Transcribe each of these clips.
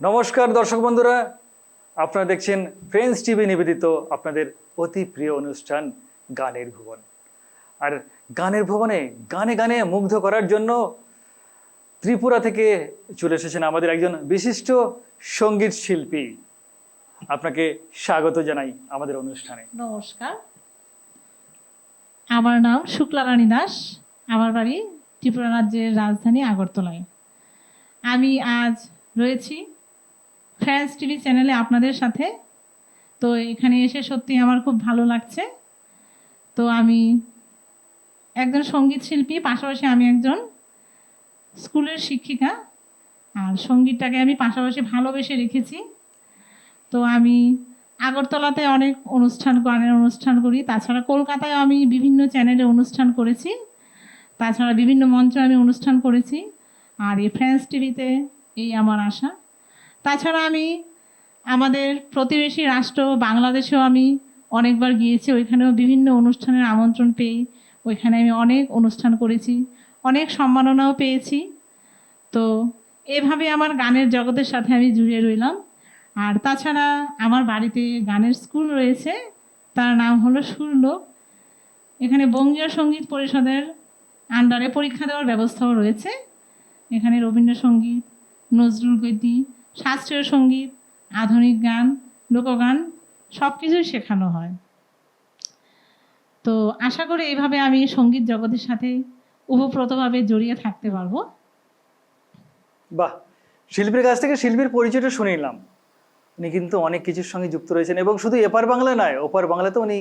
নমস্কার দর্শক বন্ধুরা, আপনারা দেখছেন ফ্রেন্ডস টিভি নিবেদিত আপনাদের অতি প্রিয় অনুষ্ঠান গানের ভুবন। আর গানের ভুবনে গানে গানে মুগ্ধ করার জন্য ত্রিপুরা থেকে চলে এসেছেন আমাদের একজন বিশিষ্ট সঙ্গীত শিল্পী। আপনাকে স্বাগত জানাই আমাদের অনুষ্ঠানে। নমস্কার, আমার নাম শুক্লা রানী দাস। আমার বাড়ি ত্রিপুরা রাজ্যের রাজধানী আগরতলায়। আমি আজ রয়েছি ফ্রেন্ডস টিভি চ্যানেলে আপনাদের সাথে। তো এখানে এসে সত্যি আমার খুব ভালো লাগছে। তো আমি একজন সঙ্গীত শিল্পী, পাশাপাশি আমি একজন স্কুলের শিক্ষিকা। আর সঙ্গীতটাকে আমি পাশাপাশি ভালোবেসে রেখেছি। তো আমি আগরতলাতে অনেক গানের অনুষ্ঠান করি। তাছাড়া কলকাতায় আমি বিভিন্ন চ্যানেলে অনুষ্ঠান করেছি। তাছাড়া বিভিন্ন মঞ্চে আমি অনুষ্ঠান করেছি। আর এই ফ্রেন্ডস টিভিতে এই আমার আশা। তাছাড়া আমি আমাদের প্রতিবেশী রাষ্ট্র বাংলাদেশেও আমি অনেকবার গিয়েছি। ওইখানেও বিভিন্ন অনুষ্ঠানের আমন্ত্রণ পেয়ে ওইখানে আমি অনেক অনুষ্ঠান করেছি, অনেক সম্মাননাও পেয়েছি। তো এভাবে আমার গানের জগতের সাথে আমি জুড়ে রইলাম। আর তাছাড়া আমার বাড়িতে গানের স্কুল রয়েছে, তার নাম হলো সুরলোক। এখানে বঙ্গীয় সঙ্গীত পরিষদের আন্ডারে পরীক্ষা দেওয়ার ব্যবস্থাও রয়েছে। এখানে রবীন্দ্রসঙ্গীত, নজরুল গীতি, শাস্ত্রীয় সঙ্গীত, আধুনিক গান, লোকগান সব কিছুই শেখানো হয়। তো আশা করি এইভাবে আমি সঙ্গীত জগতের সাথে ওতপ্রোতভাবে জড়িয়ে থাকতে পারবো। বাহ, শিল্পীর কাছ থেকে শিল্পীর পরিচয়টা শুনে নিলাম। উনি কিন্তু অনেক কিছুর সঙ্গে যুক্ত রয়েছেন এবং শুধু এপার বাংলা নয়, ওপার বাংলাতেও উনি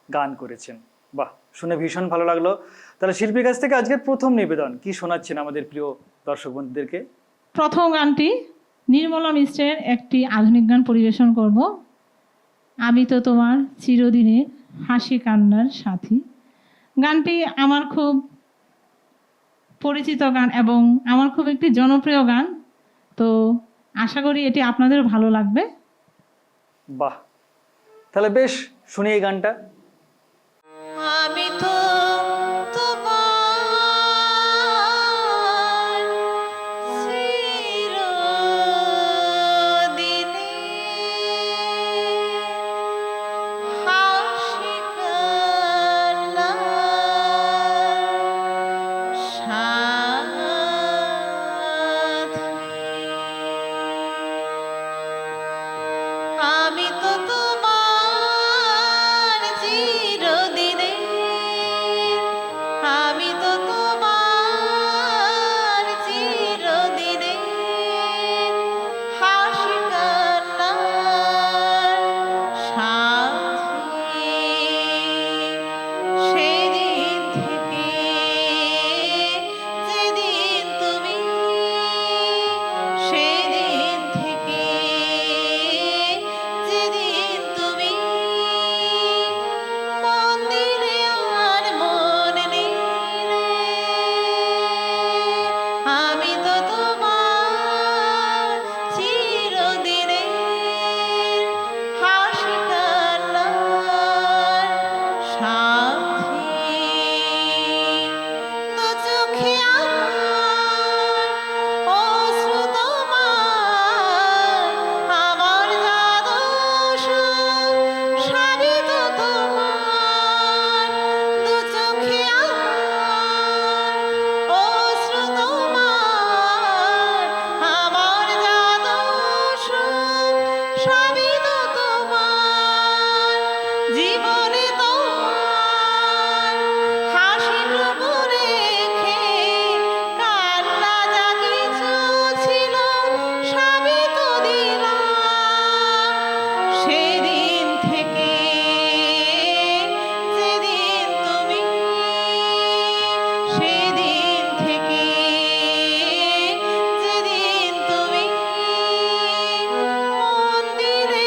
গান করেছেন। বাহ, শুনে ভীষণ ভালো লাগলো। তাহলে শিল্পীর কাছ থেকে আজকের প্রথম নিবেদন কি শোনাচ্ছেন আমাদের প্রিয় দর্শক বন্ধুদেরকে? প্রথম গানটি নির্মলা মিশ্রের একটি আধুনিক গান পরিবেশন করব। আমি তো তোমার চিরদিনের হাসি কান্নার সাথী। গানটি আমার খুব পরিচিত গান এবং আমার খুব একটি জনপ্রিয় গান। তো আশা করি এটি আপনাদের ভালো লাগবে। বাহ, তাহলে বেশ শুনি এই গানটা। আমি তো তোমার চিরদিনের হাসি কান্নার সাথী। আমি তো তোমার চিরদিনের, আমি তো তোমার চিরদিনের হাসি কান্নার সাথী। সেদিন থেকে যেদিন তুমি, সেদিন থেকে যেদিন তুমি মন দিলে আর মন নিলে, আমি তো তোমার চিরদিনের হাসি কান্নার সাথী। দু চোখে আমার অশ্রু তোমার, আমার জাদু সবই তো তোমার। দু চোখে আমার অশ্রু তোমার, আমার জাদু সবই তো তোমার। জীবনে তোমার হাসিটুকু রেখে কান্না যা কিছু ছিল সবই তো দিলাম। সেদিন থেকে যেদিন তুমি, সেদিন থেকে যেদিন তুমি মন দিলে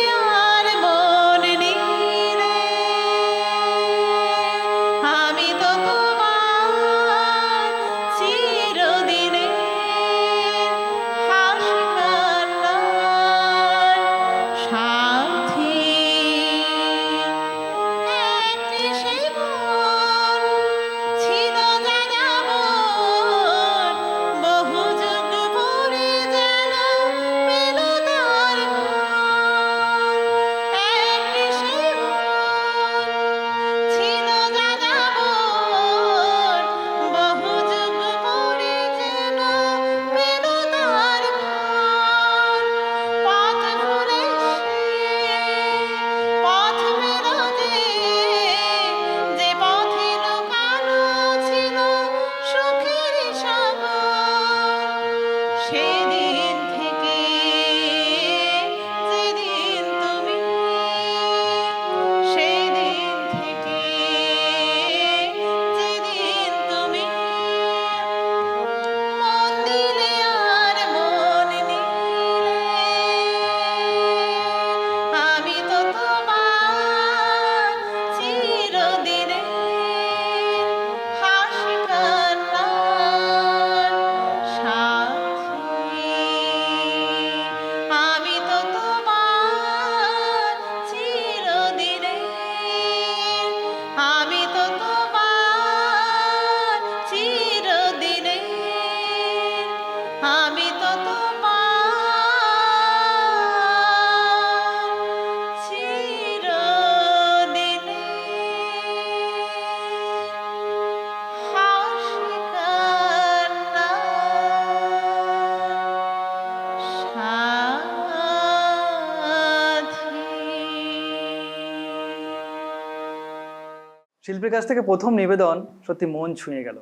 শিল্পীর কাছ থেকে প্রথম নিবেদন সত্যি মন ছুঁয়ে গেল।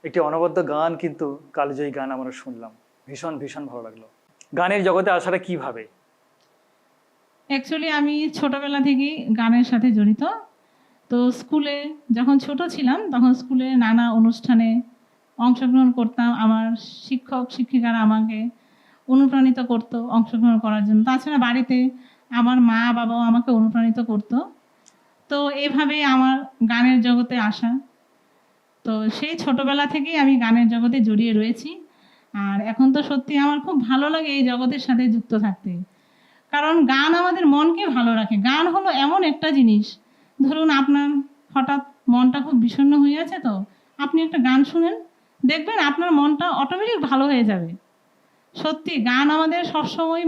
একটি অনবদ্য গান, কিন্তু কালজয়ী গান আমরা শুনলাম, ভীষণ ভীষণ ভালো লাগলো। গানের জগতে আসাটা কিভাবে? অ্যাকচুয়ালি আমি ছোটবেলা থেকেই গানের সাথে জড়িত। তো স্কুলে যখন ছোট ছিলাম তখন স্কুলে নানা অনুষ্ঠানে অংশগ্রহণ করতাম। আমার শিক্ষক শিক্ষিকারা আমাকে অনুপ্রাণিত করতো অংশগ্রহণ করার জন্য। তাছাড়া বাড়িতে আমার মা বাবাও আমাকে অনুপ্রাণিত করতো। তো এভাবে আমার গানের জগতে আসা। তো সেই ছোটবেলা থেকেই আমি গানের জগতে জড়িয়ে রয়েছি। আর এখন তো সত্যি আমার খুব ভালো লাগে এই জগতের সাথে যুক্ত থাকতে। কারণ গান আমাদের মনকে ভালো রাখে। গান হলো এমন একটা জিনিস, ধরুন আপনার হঠাৎ মনটা খুব বিষণ্ণ হয়ে আছে, তো আপনি একটা গান শুনেন, দেখবেন আপনার মনটা অটোমেটিক ভালো হয়ে যাবে। সত্যি গান আমাদের সবসময়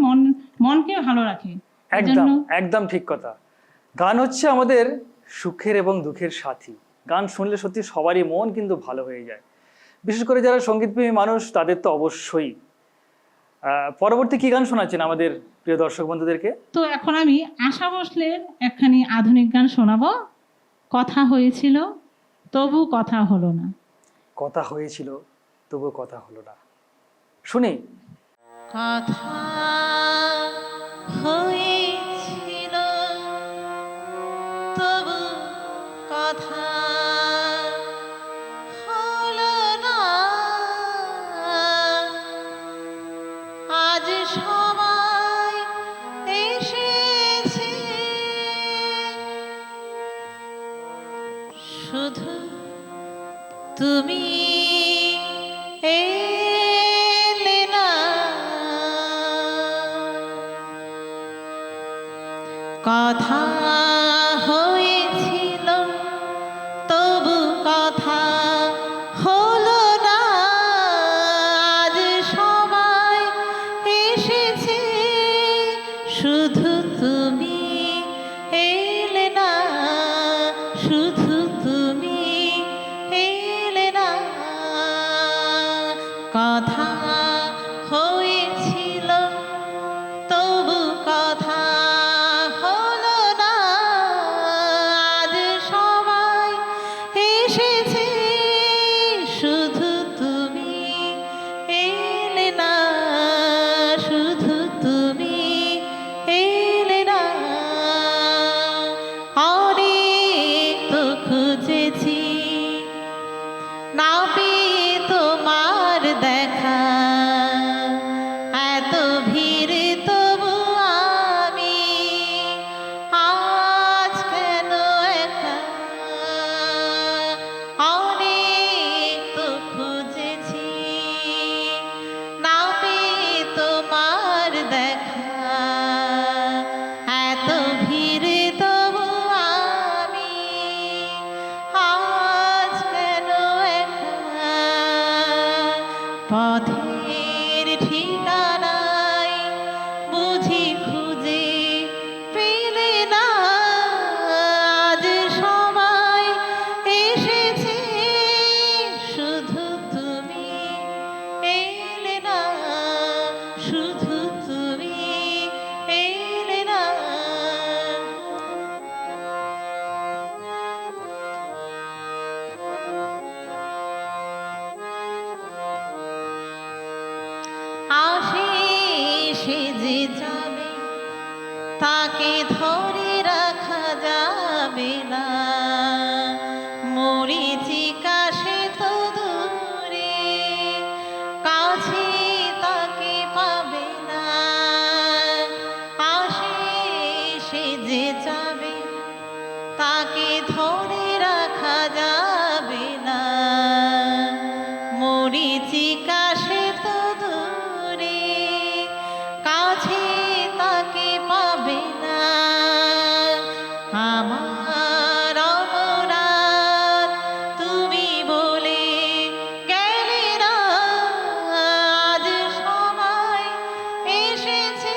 মনকে ভালো রাখে। একদম একদম ঠিক কথা। গান হচ্ছে আমাদের সুখের এবং দুঃখের সাথী। গান শুনলে সত্যি সবারই মন কিন্তু ভালো হয়ে যায়। বিশেষ করে যারা সঙ্গীতপ্রেমী মানুষ, তাদের তো অবশ্যই। পরবর্তী কি গান শোনাচ্ছেন আমাদের প্রিয় দর্শক বন্ধুদেরকে? তো এখন আমি আশা ভোসলের একখানি আধুনিক গান শোনাবো, কথা হয়েছিল তবু কথা হলো না। কথা হয়েছিল তবু কথা হলো না, শুনি। কথা হয়েছিল তবু কথা হলো না, আজ সবাই এসেছে শুধু তুমি এলে না। কথা হয়েছিল তবু কথা হলো না, আজ সবাই এসেছে শুধু তুমি এলে না, শুধু তুমি এলে না। কথা হয়েছিল তবু কথা হলো না, আজ সবাই এসেছে শুধু তুমি এলে না, শুধু তুমি এলে না। অনেক তো খুঁজেছি না পেয়ে তোমার দেখা, এত ভিড় তবু আমি আজ কেন একা। অনেক তো খুঁজেছি না পেয়ে তোমার দেখা, এত ভিড় তবু আমি আজ কেন একা। পথের ঠিকানাই বুঝি খুঁজে পেলে না, আজ সবাই এসেছে শুধু তুমি এলে না, শুধু তুমি এলে না। আসে সে যে যাবে তাকে ধরে রাখা যাবে না, মরীচিকা সে তো দূরে, কাছে তাকে পাবে না। আসে সে যে যাবে তাকে ধরে রাখা যাবে না, মরীচিকা সে তো দূরে, কাছে তাকে পাবে না। আমার অপরাধ তুমি বলে গেলে না, আজ সবাই এসেছে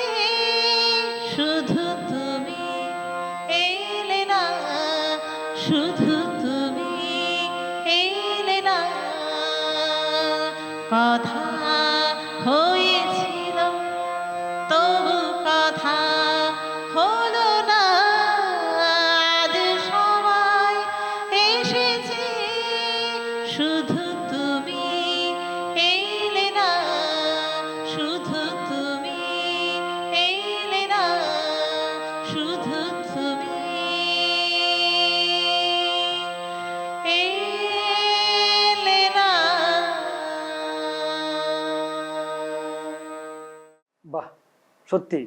শুধু তুমি এলে না, শুধু তুমি এলে না। কথা হয়েছিল তবু কথা হলো না, আজ সবাই সত্যি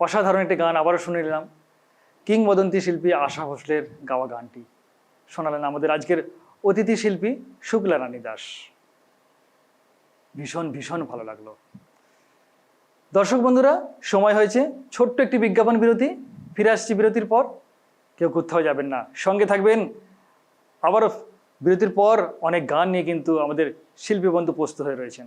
অসাধারণ একটি গান আবারও শুনে নিলাম। কিংবদন্তি শিল্পী আশা ভোসলের গাওয়া গানটি শোনালেন আমাদের আজকের অতিথি শিল্পী শুক্লা রানী দাস। ভীষণ ভীষণ ভালো লাগলো। দর্শক বন্ধুরা, সময় হয়েছে ছোট্ট একটি বিজ্ঞাপন বিরতি। ফিরে আসছি বিরতির পর, কেউ কোথাও যাবেন না, সঙ্গে থাকবেন। আবারও বিরতির পর অনেক গান নিয়ে কিন্তু আমাদের শিল্পী বন্ধু প্রস্তুত হয়ে রয়েছেন।